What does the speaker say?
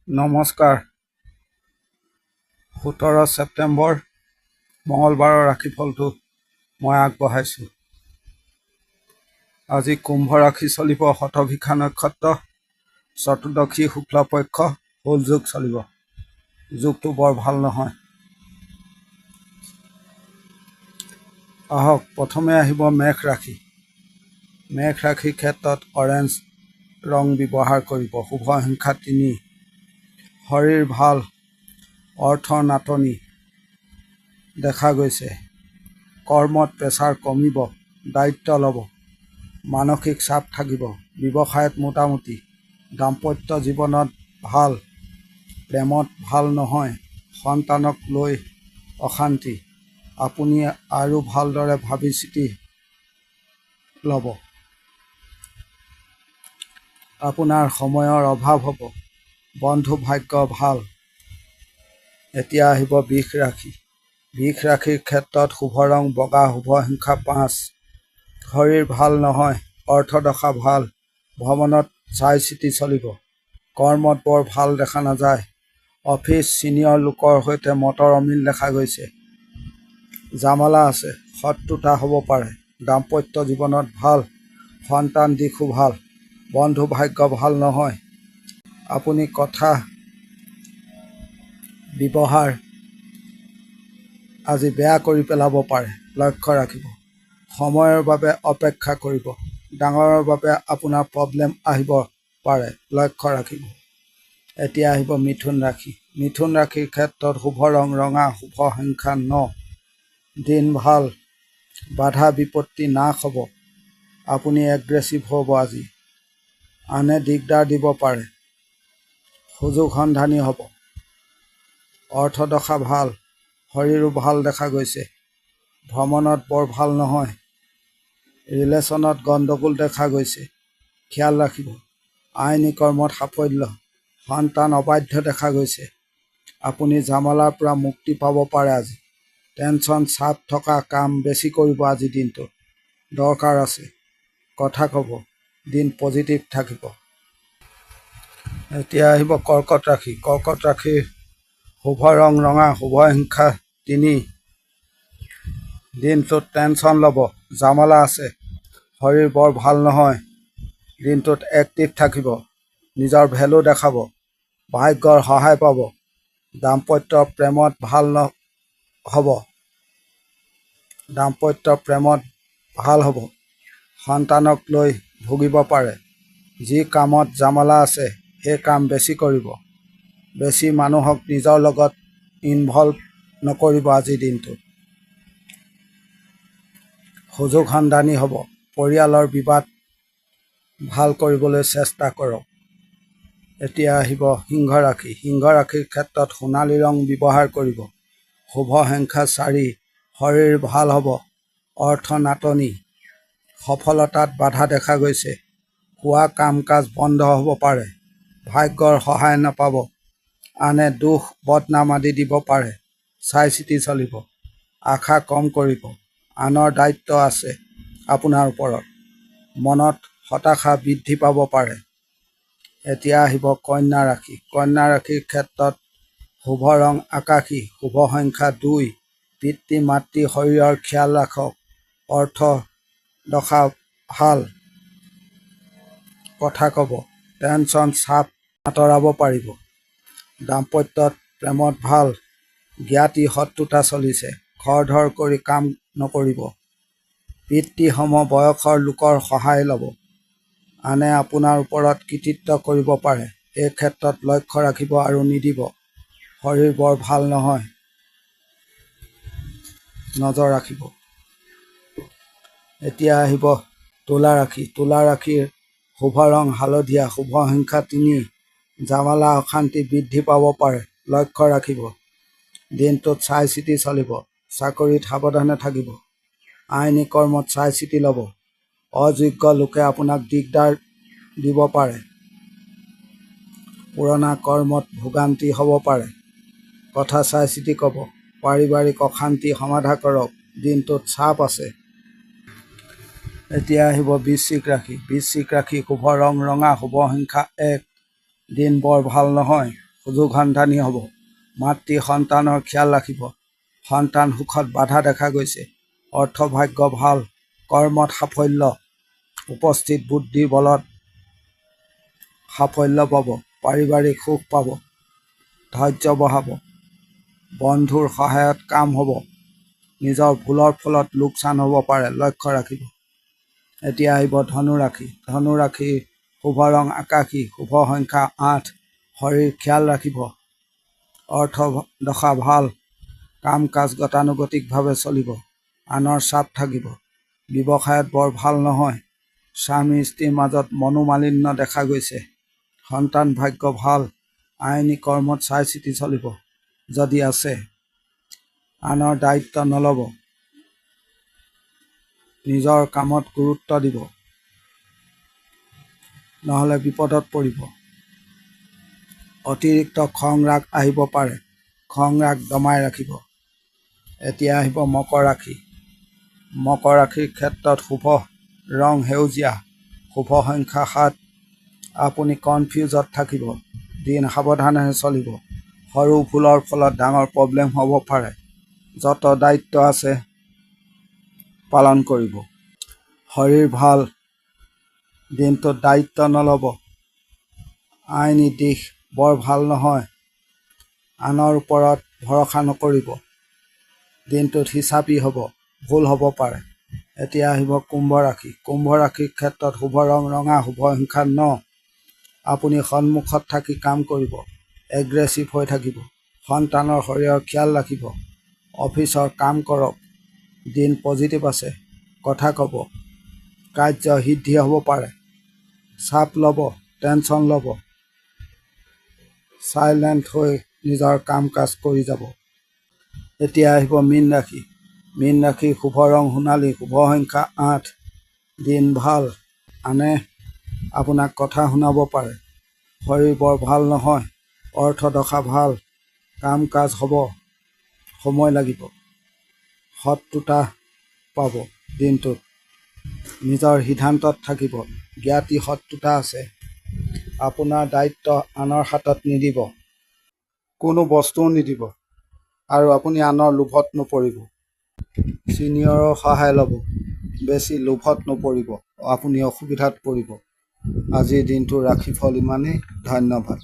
নমস্কাৰ। 17 ছেপ্টেম্বৰ মঙলবাৰৰ ৰাশিফলটো মই আগবঢ়াইছোঁ। আজি কুম্ভ ৰাশি চলিব শতভিষা নক্ষত্ৰ, চতুৰ্দশী শুক্লপক্ষ হুল যোগ চলিব। যোগটো বৰ ভাল নহয়। আহক প্ৰথমে আহিব মেঘ ৰাশি। মেঘ ৰাশিৰ ক্ষেত্ৰত অৰেঞ্জ ৰং ব্যৱহাৰ কৰিব। শুভ সংখ্যা 3। শৰীৰ ভাল, অৰ্থৰ নাটনি দেখা গৈছে। কৰ্মত প্ৰেছাৰ কমিব, দায়িত্ব ল'ব, মানসিক চাপ থাকিব। ব্যৱসায়ত মোটামুটি, দাম্পত্য জীৱনত ভাল, প্ৰেমত ভাল নহয়, সন্তানক লৈ অশান্তি। আপুনি আৰু ভালদৰে ভাবি চিতি ল'ব। আপোনাৰ সময়ৰ অভাৱ হ'ব। বন্ধু ভাগ্য ভাল। এতিয়া আহিব বৃষ ৰাশি। বৃষ ৰাশিৰ ক্ষেত্ৰত শুভ ৰং বগা, শুভ সংখ্যা 5। শৰীৰ ভাল নহয়, অৰ্থদশা ভাল, ভ্ৰমণত চাই চিতি চলিব। কৰ্মত বৰ ভাল দেখা নাযায়। অফিচ ছিনিয়ৰ লোকৰ সৈতে মতৰ অমিল দেখা গৈছে। জামালা আছে, শত্ৰুতা হ'ব পাৰে। দাম্পত্য জীৱনত ভাল, সন্তান দিশো ভাল। বন্ধু ভাগ্য ভাল নহয়। আপুনি কথা ব্যৱহাৰ আজি বেয়া কৰি পেলাব পাৰে, লক্ষ্য ৰাখিব। সময়ৰ বাবে অপেক্ষা কৰিব। ডাঙৰৰ বাবে আপোনাৰ প্ৰব্লেম আহিব পাৰে, লক্ষ্য ৰাখিব। এতিয়া আহিব মিথুন ৰাশি। মিথুন ৰাশিৰ ক্ষেত্ৰত শুভ ৰং ৰঙা, শুভ সংখ্যা 9। দিন ভাল, বাধা বিপত্তি নাশ হ'ব। আপুনি এগ্ৰেছিভ হ'ব আজি। আনে দিগদাৰ দিব পাৰে। সুযোগ সন্ধানী হ'ব। অৰ্থদশা ভাল, শৰীৰো ভাল দেখা গৈছে। ভ্ৰমণত বৰ ভাল নহয়। ৰিলেশ্যনত গণ্ডগোল দেখা গৈছে, খেয়াল ৰাখিব। আইনী কৰ্মত সাফল্য, সন্তান অবাধ্য দেখা গৈছে। আপুনি জামালাৰ পৰা মুক্তি পাব পাৰে আজি। টেনশ্যন চাপ থকা কাম বেছি কৰিব আজি দিনটো, দৰকাৰ আছে। কথা ক'ব, দিন পজিটিভ থাকিব। এতিয়া আহিব কৰ্কট ৰাশি। কৰ্কট ৰাশিৰ শুভ ৰং ৰঙা, শুভ সংখ্যা 3। দিনটোত টেনশ্যন ল'ব, জামালা আছে। শৰীৰ বৰ ভাল নহয়। দিনটোত এক্টিভ থাকিব, নিজৰ ভেলু দেখাব, ভাগ্যৰ সহায় পাব। দাম্পত্য প্ৰেমত ভাল হ'ব। দাম্পত্য প্ৰেমত ভাল হ'ব। সন্তানক লৈ ভুগিব পাৰে। যি কামত জামালা আছে সেই কাম বেছি কৰিব। বেছি মানুহক নিজৰ লগত ইনভলভ নকৰিব আজিৰ দিনটোত। সুযোগ সন্ধানী হ'ব। পৰিয়ালৰ বিবাদ ভাল কৰিবলৈ চেষ্টা কৰক। এতিয়া আহিব সিংহ ৰাশি। সিংহ ৰাশিৰ ক্ষেত্ৰত সোণালী ৰং ব্যৱহাৰ কৰিব। শুভ সংখ্যা 4। শৰীৰ ভাল হ'ব, অৰ্থ নাটনি, সফলতাত বাধা দেখা গৈছে। হোৱা কাম কাজ বন্ধ হ'ব পাৰে। ভাগ্যৰ সহায় নাপাব। আনে দুখ বদনাম আদি দিব পাৰে, চাই চিতি চলিব। আশা কম কৰিব। আনৰ দায়িত্ব আছে আপোনাৰ ওপৰত। মনত হতাশা বৃদ্ধি পাব পাৰে। এতিয়া আহিব কন্যা ৰাশি। কন্যা ৰাশিৰ ক্ষেত্ৰত শুভ ৰং আকাশী, শুভ সংখ্যা 2। পিতৃ মাতৃ শৰীৰৰ খেয়াল ৰাখক। অৰ্থ দশা ভাল। কথা ক'ব, টেনশ্যন চাপ আঁতৰাব পাৰিব। দাম্পত্যত প্ৰেমত ভাল, জ্ঞাতি শত্ৰুতা চলিছে। খৰধৰ কৰি কাম নকৰিব। পিতৃ সম বয়সৰ লোকৰ সহায় ল'ব। আনে আপোনাৰ ওপৰত কৃতিত্ব কৰিব পাৰে। এই ক্ষেত্ৰত লক্ষ্য ৰাখিব আৰু নিদিব। শৰীৰ বৰ ভাল নহয়, নজৰ ৰাখিব। এতিয়া আহিব তুলা ৰাশি। তুলা ৰাশিৰ শুভ ৰং হালধীয়া, শুভ সংখ্যা 3। জামালা অশান্তি বৃদ্ধি পাব পাৰে, লক্ষ্য ৰাখিব। দিনটোত চাই চিতি চলিব। চাকৰিত সাৱধানে থাকিব। আইনী কৰ্মত চাই চিতি ল'ব। অযোগ্য লোকে আপোনাক দিগদাৰ দিব পাৰে। পুৰণা কৰ্মত ভোগান্তি হ'ব পাৰে। কথা চাই চিতি ক'ব। পাৰিবাৰিক অশান্তি সমাধা কৰক। দিনটোত চাপ আছে। এতিয়া আহিব বৃশ্চিক ৰাশি। বৃশ্চিক ৰাশি শুভ ৰং ৰঙা, শুভ সংখ্যা 1। দিন বৰ ভাল নহয়। সুযোগ সন্ধানী হ'ব। মাতৃ সন্তানৰ খিয়াল ৰাখিব। সন্তান সুখত বাধা দেখা গৈছে। অৰ্থভাগ্য ভাল। কৰ্মত সাফল্য। উপস্থিত বুদ্ধিৰ বলত সাফল্য পাব। পাৰিবাৰিক সুখ পাব। ধৈৰ্য বঢ়াব। বন্ধুৰ সহায়ত কাম হ'ব। নিজৰ ভুলৰ ফলত লোকচান হ'ব পাৰে, লক্ষ্য ৰাখিব। এতিয়া আহিব ধনুৰাশি। ধনুৰাশিৰ শুভ ৰং আকাশী, শুভ সংখ্যা 8। শৰীৰ খিয়াল ৰাখিব। অৰ্থ দশা ভাল। কাম কাজ গতানুগতিকভাৱে চলিব। আনৰ চাপ থাকিব। ব্যৱসায়ত বৰ ভাল নহয়। স্বামী স্ত্ৰীৰ মাজত মনোমালিন্য দেখা গৈছে। সন্তান ভাগ্য ভাল। আইনী কৰ্মত চাই চিতি চলিব যদি আছে। আনৰ দায়িত্ব নল'ব। নিজৰ কামত গুৰুত্ব দিব, নহ'লে বিপদত পৰিব। অতিৰিক্ত খং ৰাগ আহিব পাৰে। খং ৰাগ দমাই ৰাখিব। এতিয়া আহিব মকৰ ৰাশি। মকৰ ৰাশিৰ ক্ষেত্ৰত শুভ ৰং সেউজীয়া, শুভ সংখ্যা 7। আপুনি কনফিউজত থাকিব। দিন সাৱধানেৰে চলিব। সৰু ভুলৰ ফলত ডাঙৰ প্ৰব্লেম হ'ব পাৰে। যত দায়িত্ব আছে পালন কৰিব। শৰীৰ ভাল। দিনটোত দায়িত্ব নল'ব। আইনী দিশ বৰ ভাল নহয়। আনৰ ওপৰত ভৰসা নকৰিব। দিনটোত হিচাপী হ'ব, ভুল হ'ব পাৰে। এতিয়া আহিব কুম্ভ ৰাশি। কুম্ভ ৰাশিৰ ক্ষেত্ৰত শুভ ৰং ৰঙা, শুভ সংখ্যা 9। আপুনি সন্মুখত থাকি কাম কৰিব। এগ্ৰেছিভ হৈ থাকিব। সন্তানৰ শৰীৰৰ খিয়াল ৰাখিব। অফিচৰ কাম কৰক। দিন পজিটিভ আছে। কথা ক'ব। কাৰ্য সিদ্ধি হ'ব পাৰে। চাপ ল'ব, টেনশ্যন ল'ব। চাইলেণ্ট হৈ নিজৰ কাম কাজ কৰি যাব। এতিয়া আহিব মীন ৰাশি। মীন ৰাশিৰ শুভ ৰং সোণালী, শুভ সংখ্যা 8। দিন ভাল। আনে আপোনাক কথা শুনাব পাৰে। শৰীৰ বৰ ভাল নহয়। অৰ্থ দশা ভাল। কাম কাজ হ'ব। সময় লাগিব। শত্ৰুতা পাব দিনটোত। নিজৰ সিদ্ধান্তত থাকিব। জ্ঞাতি শত্ৰুতা আছে। আপোনাৰ দায়িত্ব আনৰ হাতত নিদিব। কোনো বস্তুও নিদিব। আৰু আপুনি আনৰ লোভত নপৰিব। ছিনিয়ৰৰ সহায় ল'ব। বেছি লোভত নপৰিব। আপুনি অসুবিধাত পৰিব। আজিৰ দিনটোৰ ৰাশিফল ইমানেই। ধন্যবাদ।